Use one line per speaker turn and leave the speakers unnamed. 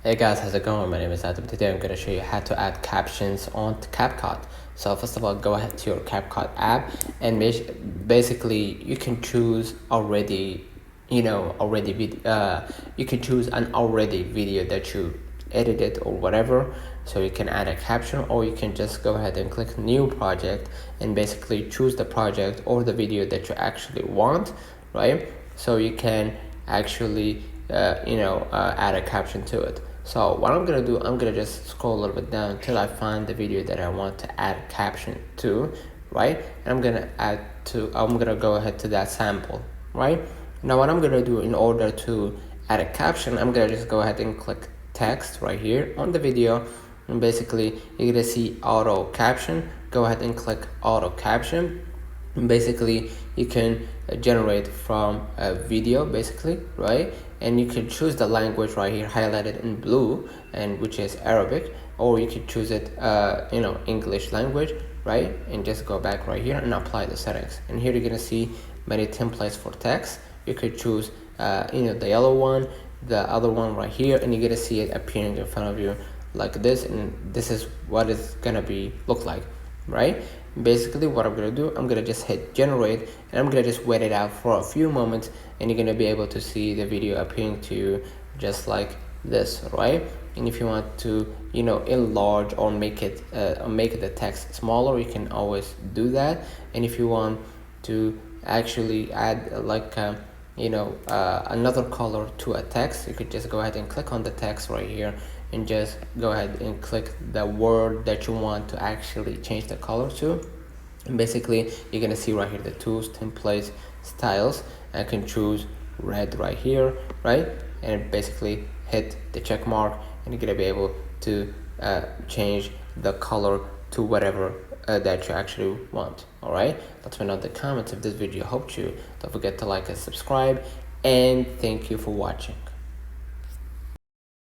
Hey guys, how's it going? My name is Adam. Today I'm going to show you how to add captions on Capcut. So first of all, go ahead to your Capcut app and basically you can choose already, you can choose an already video that you edited or whatever. So you can add a caption, or you can just go ahead and click new project and basically choose the project or the video that you actually want, right? So you can actually add a caption to it. So what I'm gonna do, I'm gonna just scroll a little bit down until I find the video that I want to add a caption to, right? And I'm gonna go ahead to that sample, right? Now what I'm gonna do in order to add a caption, I'm gonna just go ahead and click text right here on the video, and basically you're gonna see auto caption. Go ahead and click auto caption. Basically you can generate from a video basically, right? And you can choose the language right here highlighted in blue, and which is Arabic, or you could choose it English language, right? And just go back right here and apply the settings, and here you're gonna see many templates for text. You could choose the yellow one, the other one right here, and you're gonna see it appearing in front of you like this, and this is what it's gonna be look like, right? Basically what I'm gonna do, I'm gonna just hit generate, and I'm gonna just wait it out for a few moments, and you're gonna be able to see the video appearing to you just like this, right? And if you want to enlarge or make the text smaller, you can always do that. And if you want to actually add another color to a text, you could just go ahead and click on the text right here and just go ahead and click the word that you want to actually change the color to. And basically you're gonna see right here the tools, templates, styles. I can choose red right here, right? And basically hit the check mark, and you're gonna be able to change the color to whatever that you actually want. All right, let me know in the comments if this video helped you. Don't forget to like and subscribe, and thank you for watching.